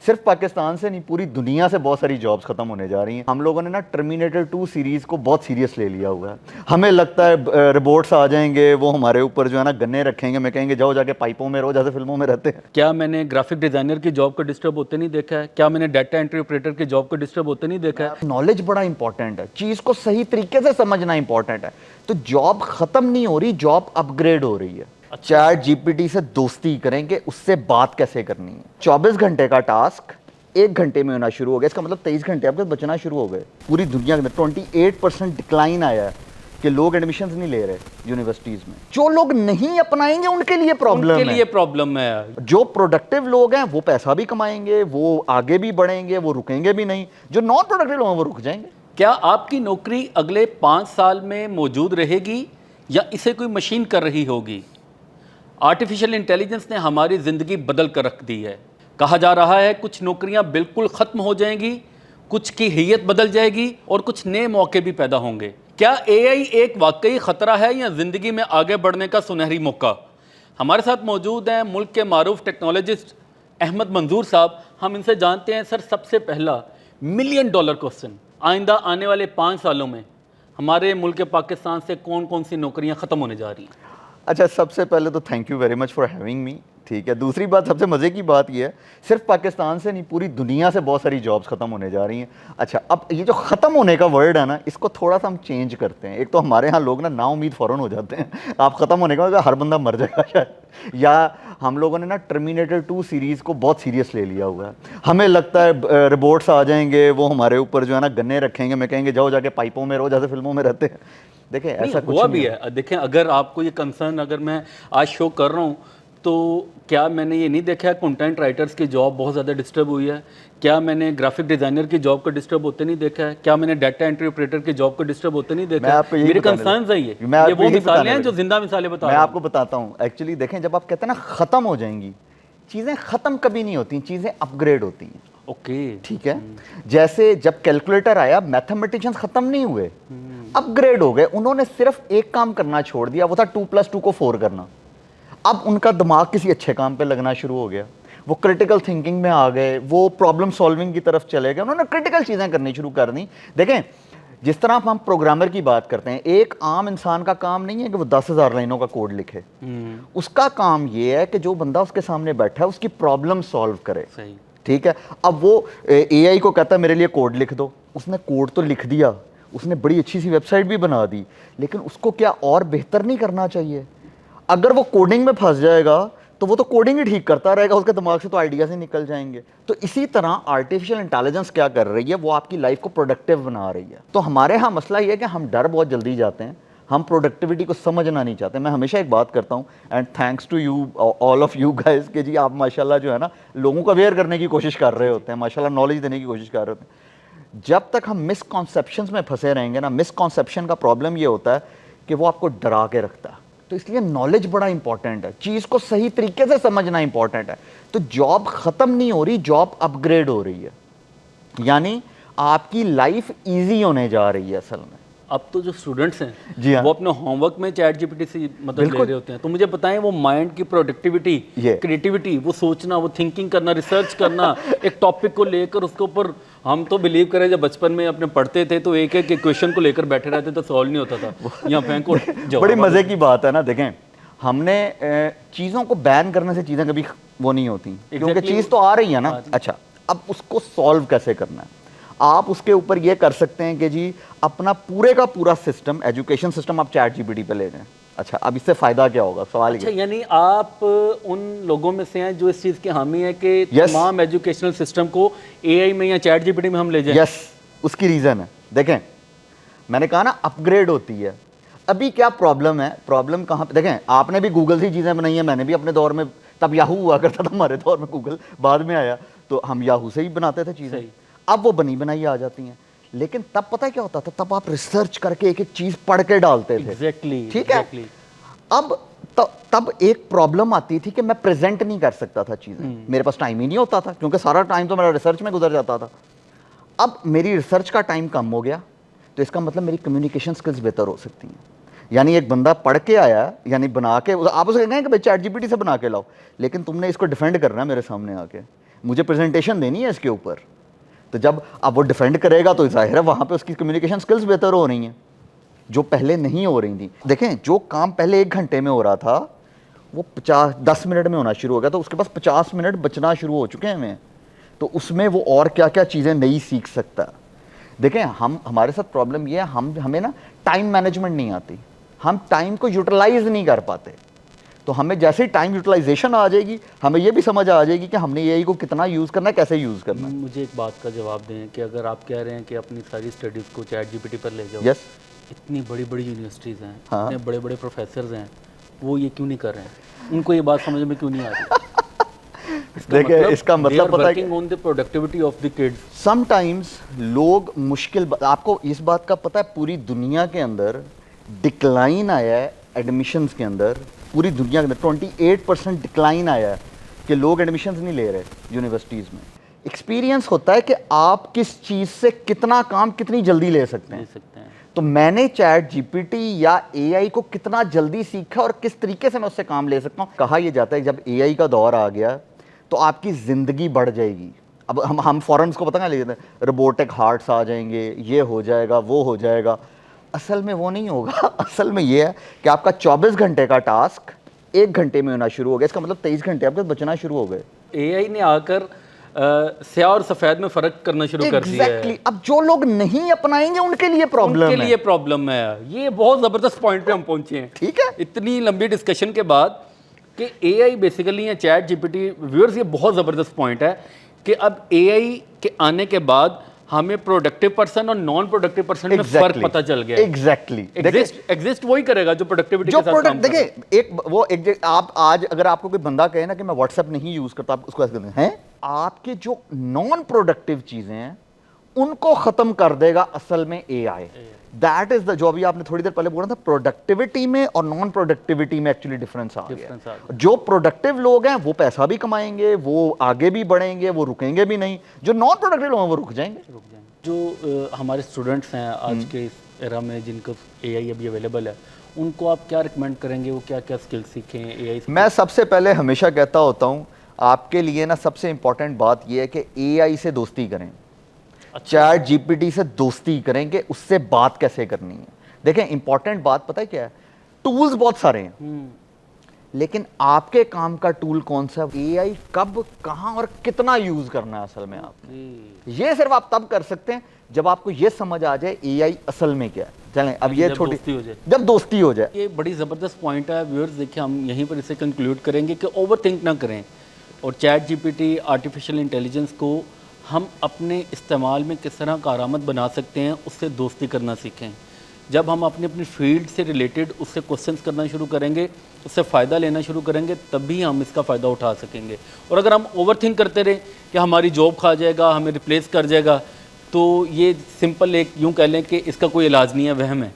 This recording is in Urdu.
صرف پاکستان سے نہیں پوری دنیا سے بہت ساری جابس ختم ہونے جا رہی ہیں. ہم لوگوں نے نا ٹرمینیٹر 2 سیریز کو بہت سیریس لے لیا ہوا ہے. ہمیں لگتا ہے روبوٹس آ جائیں گے, وہ ہمارے اوپر جو ہے نا گنے رکھیں گے, میں کہیں گے جاؤ جا کے پائپوں میں رہو جیسے فلموں میں رہتے ہیں. کیا میں نے گرافک ڈیزائنر کی جاب کو ڈسٹرب ہوتے نہیں دیکھا ہے؟ کیا میں نے ڈیٹا انٹری آپریٹر کی جاب کو ڈسٹرب ہوتے نہیں دیکھا ہے؟ نالج بڑا امپورٹنٹ ہے, چیز کو صحیح طریقے سے سمجھنا امپورٹنٹ ہے. تو جاب ختم نہیں ہو رہی, جاب اپ گریڈ ہو رہی ہے. چیٹ جی پی ٹی سے دوستی کریں گے, اس سے بات کیسے کرنی ہے. 24 گھنٹے کا ٹاسک 1 گھنٹے میں ہونا شروع ہو گیا, اس کا مطلب 23 گھنٹے آپ کے بچنا شروع ہو گئے. پوری دنیا کے اندر 28% ڈکلائن آیا ہے کہ لوگ ایڈمیشنز نہیں لے رہے یونیورسٹیز میں. جو لوگ نہیں اپنائیں گے ان کے لیے پرابلم ہے. جو پروڈکٹیو لوگ ہیں وہ پیسہ بھی کمائیں گے, وہ آگے بھی بڑھیں گے, وہ رکیں گے بھی نہیں. جو نان پروڈکٹیو لوگ ہیں وہ رک جائیں گے. کیا آپ کی نوکری اگلے 5 سال میں موجود رہے گی یا اسے کوئی مشین کر رہی ہوگی؟ آرٹیفیشل انٹیلیجنس نے ہماری زندگی بدل کر رکھ دی ہے. کہا جا رہا ہے کچھ نوکریاں بالکل ختم ہو جائیں گی, کچھ کی حیت بدل جائے گی اور کچھ نئے موقع بھی پیدا ہوں گے. کیا اے آئی ایک واقعی خطرہ ہے یا زندگی میں آگے بڑھنے کا سنہری موقع؟ ہمارے ساتھ موجود ہیں ملک کے معروف ٹیکنالوجسٹ احمد منظور صاحب. ہم ان سے جانتے ہیں سر, سب سے پہلا $1 ملین کوسچن, آئندہ آنے والے 5 سالوں میں ہمارے ملک پاکستان سے کون کون سی نوکریاں ختم ہونے جا رہی ہیں؟ اچھا, سب سے پہلے تو thank you very much for having me. ٹھیک ہے. دوسری بات, سب سے مزے کی بات یہ ہے صرف پاکستان سے نہیں پوری دنیا سے بہت ساری جابس ختم ہونے جا رہی ہیں. اچھا, اب یہ جو ختم ہونے کا ورڈ ہے نا, اس کو تھوڑا سا ہم چینج کرتے ہیں. ایک تو ہمارے ہاں لوگ نا امید فوراً ہو جاتے ہیں, آپ ختم ہونے کا ہر بندہ مر جائے گا شاید. یا ہم لوگوں نے نا ٹرمینیٹر 2 سیریز کو بہت سیریس لے لیا ہوا ہے. ہمیں لگتا ہے روبوٹس آ جائیں گے, وہ ہمارے اوپر جو ہے نا گنے رکھیں گے, میں کہیں گے جاؤ جا کے پائپوں میں رہو جیسے فلموں میں رہتے ہیں. دیکھیں ایسا کچھ ہوا نہیں بھی ہے. دیکھیں اگر آپ کو یہ کنسرن, اگر میں آج شو کر رہا ہوں تو کیا میں نے یہ نہیں دیکھا ہے کنٹینٹ رائٹرز کی جاب بہت زیادہ ڈسٹرب ہوئی ہے؟ کیا میں نے گرافک ڈیزائنر کی جاب کو ڈسٹرب ہوتے نہیں دیکھا ہے؟ کیا میں نے ڈیٹا انٹری آپریٹر کی جاب کو ڈسٹرب ہوتے نہیں دیکھا ہے؟ میرے کنسرنز ہیں یہ وہ مثالیں ہیں جو زندہ مثالیں بتا رہا ہوں. میں آپ کو بتاتا ہوں. ایکچولی دیکھیں, جب آپ کہتے ہیں نا ختم ہو جائیں گی, چیزیں ختم کبھی نہیں ہوتی, چیزیں اپ گریڈ ہوتی ہیں. اوکے, ٹھیک ہے. جیسے جب کیلکولیٹر آیا, میتھمیٹیشنز ختم نہیں ہوئے, اپ گریڈ ہو گئے. انہوں نے صرف ایک کام کرنا چھوڑ دیا, وہ تھا 2+2 کو 4 کرنا. اب ان کا دماغ کسی اچھے کام پہ لگنا شروع ہو گیا, وہ کرٹیکل تھنکنگ میں آ گئے, وہ پرابلم سالونگ کی طرف چلے گئے, انہوں نے کرٹیکل چیزیں کرنی شروع کر دیں. دیکھیں جس طرح ہم پروگرامر کی بات کرتے ہیں, ایک عام انسان کا کام نہیں ہے کہ وہ 10,000 لائنوں کا کوڈ لکھے. اس کا کام یہ ہے کہ جو بندہ اس کے سامنے بیٹھا ہے اس کی پرابلم سالو کرے. ٹھیک ہے. اب وہ اے آئی کو کہتا ہے میرے لیے کوڈ لکھ دو, اس نے کوڈ تو لکھ دیا, اس نے بڑی اچھی سی ویب سائٹ بھی بنا دی, لیکن اس کو کیا اور بہتر نہیں کرنا چاہیے؟ اگر وہ کوڈنگ میں پھنس جائے گا تو وہ تو کوڈنگ ہی ٹھیک کرتا رہے گا, اس کے دماغ سے تو آئیڈیاز ہی نکل جائیں گے. تو اسی طرح آرٹیفیشل انٹیلیجنس کیا کر رہی ہے, وہ آپ کی لائف کو پروڈکٹیو بنا رہی ہے. تو ہمارے ہاں مسئلہ یہ ہے کہ ہم ڈر بہت جلدی جاتے ہیں, ہم پروڈکٹیوٹی کو سمجھنا نہیں چاہتے. میں ہمیشہ ایک بات کرتا ہوں, and thanks to you all of you guys, کہ جی آپ ماشاءاللہ جو ہے نا لوگوں کو اویئر کرنے کی کوشش کر رہے ہوتے ہیں, ماشاءاللہ نالج دینے کی کوشش کر رہے ہوتے ہیں. جب تک ہم مس کانسیپشنز میں پھنسے رہیں گے نا, مس کانسیپشن کا پرابلم یہ ہوتا ہے کہ وہ آپ کو ڈرا کے رکھتا ہے. تو اس لیے نالج بڑا امپورٹنٹ ہے, چیز کو صحیح طریقے سے سمجھنا امپورٹنٹ ہے. تو جاب ختم نہیں ہو رہی, جاب اپ گریڈ ہو رہی ہے, یعنی آپ کی لائف ایزی ہونے جا رہی ہے اصل میں. اب تو جو اسٹوڈنٹس ہیں وہ اپنے ہوم ورک میں چیٹ جی پی ٹی سے مدد لے رہے ہوتے ہیں. تو مجھے بتائیں وہ مائنڈ کی پروڈکٹیوٹی, کریٹیوٹی, وہ سوچنا, وہ تھنکنگ کرنا, ریسرچ کرنا, ایک ٹاپک کو لے کر اس کے اوپر, ہم تو بلیو کریں جب بچپن میں اپنے پڑھتے تھے تو ایک ایک کویشچن کو لے کر بیٹھے رہتے تو سالو نہیں ہوتا تھا. یہاں پھینکو جواب. بڑی مزے کی بات ہے نا. دیکھیں ہم نے چیزوں کو بین کرنے سے چیزیں کبھی وہ نہیں ہوتی, کیونکہ چیز تو آ رہی ہے نا. اچھا, اب اس کو سالو کیسے کرنا ہے؟ آپ اس کے اوپر یہ کر سکتے ہیں کہ جی اپنا پورے کا پورا سسٹم, ایجوکیشن سسٹم آپ چیٹ جی پی ٹی پہ لے جائیں. اچھا, اب اس سے فائدہ کیا ہوگا؟ سوال اچھا, یعنی آپ ان لوگوں میں سے ہیں جو اس چیز کے حامی ہیں کہ تمام ایجوکیشنل سسٹم کو اے آئی میں یا چیٹ جی پی ٹی میں ہم لے جائیں. یس, اس کی ریزن ہے. دیکھیں میں نے کہا نا اپ گریڈ ہوتی ہے. ابھی کیا پرابلم ہے, پرابلم کہاں پہ؟ دیکھیں آپ نے بھی گوگل سے چیزیں بنائی ہیں, میں نے بھی اپنے دور میں, تب یاہو ہوا کرتا تھا ہمارے دور میں, گوگل بعد میں آیا, تو ہم یاہو سے ہی بناتے تھے چیزیں. اب وہ بنی بنائی آ جاتی ہیں, لیکن تب پتہ کیا ہوتا تھا, تب آپ ریسرچ کر کے ایک ایک چیز پڑھ کے ڈالتے تھے. ٹھیک ہے. اب تب ایک پرابلم آتی تھی کہ میں پریزنٹ نہیں کر سکتا تھا چیزیں, میرے پاس ٹائم ہی نہیں ہوتا تھا, کیونکہ سارا ٹائم تو میرا ریسرچ میں گزر جاتا تھا. اب میری ریسرچ کا ٹائم کم ہو گیا, تو اس کا مطلب میری کمیونیکیشن سکلز بہتر ہو سکتی ہیں. یعنی ایک بندہ پڑھ کے آیا, یعنی بنا کے, آپ اسے کہیں کہ بھائی چیٹ جی پی ٹی سے بنا کے لاؤ, لیکن تم نے اس کو ڈیفینڈ کرنا ہے میرے سامنے آ کے مجھے پریزنٹیشن دینی ہے اس کے اوپر. تو جب اب وہ ڈیفینڈ کرے گا تو ظاہر ہے وہاں پہ اس کی کمیونیکیشن سکلز بہتر ہو رہی ہیں جو پہلے نہیں ہو رہی تھیں. دیکھیں جو کام پہلے 1 گھنٹے میں ہو رہا تھا وہ 10 منٹ میں ہونا شروع ہو گیا, تو اس کے پاس 50 منٹ بچنا شروع ہو چکے ہیں ہمیں. تو اس میں وہ اور کیا کیا چیزیں نئی سیکھ سکتا ہے. دیکھیں ہمارے ساتھ پرابلم یہ ہے, ہمیں نا ٹائم مینجمنٹ نہیں آتی, ہم ٹائم کو یوٹیلائز نہیں کر پاتے. تو ہمیں جیسے ہی ٹائم یوٹیلائزیشن آ جائے گی ہمیں یہ بھی سمجھ آ جائے گی کہ ہم نے اے آئی کو کتنا یوز کرنا ہے, کیسے یوز کرنا ہے. مجھے ایک بات کا جواب دیں کہ اگر آپ کہہ رہے ہیں کہ اپنی ساری اسٹڈیز کو چیٹ جی پی ٹی پر لے جاؤ, یس اتنی بڑی بڑی یونیورسٹیز ہیں, اتنے بڑے بڑے پروفیسرز ہیں, وہ یہ کیوں نہیں کر رہے ہیں؟ ان کو یہ بات سمجھ میں کیوں نہیں آ رہی؟ دیکھیں اس کا مطلب پتہ ہے کہ on the productivity of the kids. Sometimes لوگ مشکل, آپ کو اس بات کا پتہ ہے پوری دنیا کے اندر ڈکلائن آیا ہے ایڈمیشنز کے اندر, پوری دنیا کے اندر 28% ڈکلائن آیا ہے کہ لوگ ایڈمیشنز نہیں لے رہے یونیورسٹیز میں. ایکسپیرینس ہوتا ہے کہ آپ کس چیز سے کتنا کام کتنی جلدی لے سکتے ہیں. تو میں نے چیٹ جی پی ٹی یا اے آئی کو کتنا جلدی سیکھا اور کس طریقے سے میں اس سے کام لے سکتا ہوں. کہا یہ جاتا ہے جب اے آئی کا دور آ گیا تو آپ کی زندگی بڑھ جائے گی. اب ہم فوراً اس کو پتہ نہیں لیتے ہیں روبوٹک ہارٹس آ جائیں گے, یہ ہو جائے گا, وہ ہو جائے گا. اصل میں وہ نہیں ہوگا. اصل میں یہ ہے کہ آپ کا 24 گھنٹے کا ٹاسک 1 گھنٹے میں ہونا شروع ہو گیا. اس کا مطلب 23 گھنٹے آپ کے بچنا شروع ہو گئے. اے آئی نے آ کر سیاہ اور سفید میں فرق کرنا شروع کر دیا ہے. اب جو لوگ نہیں اپنائیں گے ان کے لیے پرابلم ہے. ان کے لیے پرابلم ہے. یہ بہت زبردست پوائنٹ پہ ہم پہنچے ہیں, ٹھیک ہے, اتنی لمبی ڈسکشن کے بعد کہ اے آئی بیسیکلی یا chat G P T. Viewers یہ بہت زبردست پوائنٹ ہے کہ اب اے آئی کے آنے کے بعد ہمیں پروڈکٹیو پرسن اور نان پروڈکٹیو پرسن میں فرق پتہ چل گیا. ایگزیکٹلی ایگزسٹ وہی کرے گا جو پروڈکٹیوٹی کے ساتھ کام کرے. دیکھیں آپ آج اگر آپ کو کوئی بندہ کہے نا کہ میں واٹس ایپ نہیں یوز کرتا, آپ اس کو ایسے کہتے ہیں آپ کے جو نان پروڈکٹیو چیزیں ہیں ان کو ختم کر دے گا اصل میں اے آئی. دیٹ از دا, جو ابھی آپ نے تھوڑی دیر پہلے بولا تھا پروڈکٹیوٹی میں اور نان پروڈکٹیوٹی میں ایکچولی ڈفرنس آ گیا. جو پروڈکٹیو لوگ ہیں وہ پیسہ بھی کمائیں گے, وہ آگے بھی بڑھیں گے, وہ رکیں گے بھی نہیں. جو نان پروڈکٹیو لوگ ہیں وہ رک جائیں گے. جو ہمارے اسٹوڈنٹس ہیں آج کے اس ایرا میں جن کو اے آئی ابھی اویلیبل ہے, ان کو آپ کیا ریکمینڈ کریں گے, وہ کیا کیا اسکل سیکھیں اے آئی سے؟ میں سب سے پہلے ہمیشہ کہتا ہوتا ہوں آپ کے لیے نا سب سے امپورٹنٹ بات یہ ہے کہ اے آئی سے دوستی کریں, چیٹ جی پی ٹی سے دوستی کریں کہ اس سے بات کیسے کرنی ہے. دیکھیں امپورٹنٹ بات پتہ ہے کیا ہے, ٹولز بہت سارے ہیں لیکن آپ کے کام کا ٹول کون سا ہے, اے آئی کب کہاں اور کتنا یوز کرنا ہے اصل میں آپ نے. یہ صرف آپ تب کر سکتے ہیں جب آپ کو یہ سمجھ آ جائے اے آئی اصل میں کیا ہے. چلیں اب یہ چھوٹی جب دوستی ہو جائے. یہ بڑی زبردست پوائنٹ ہے ویورز. دیکھیں ہم یہیں پر اسے کنکلوڈ کریں گے کہ اوور تھنک نہ کریں اور chat G P T artificial intelligence کو ہم اپنے استعمال میں کس طرح کارآمد بنا سکتے ہیں, اس سے دوستی کرنا سیکھیں. جب ہم اپنی فیلڈ سے ریلیٹڈ اس سے کوسچنس کرنا شروع کریں گے, اس سے فائدہ لینا شروع کریں گے, تبھی ہم اس کا فائدہ اٹھا سکیں گے. اور اگر ہم اوور تھنک کرتے رہیں کہ ہماری جاب کھا جائے گا, ہمیں ریپلیس کر جائے گا, تو یہ سمپل ایک یوں کہہ لیں کہ اس کا کوئی علاج نہیں ہے, وہم ہے.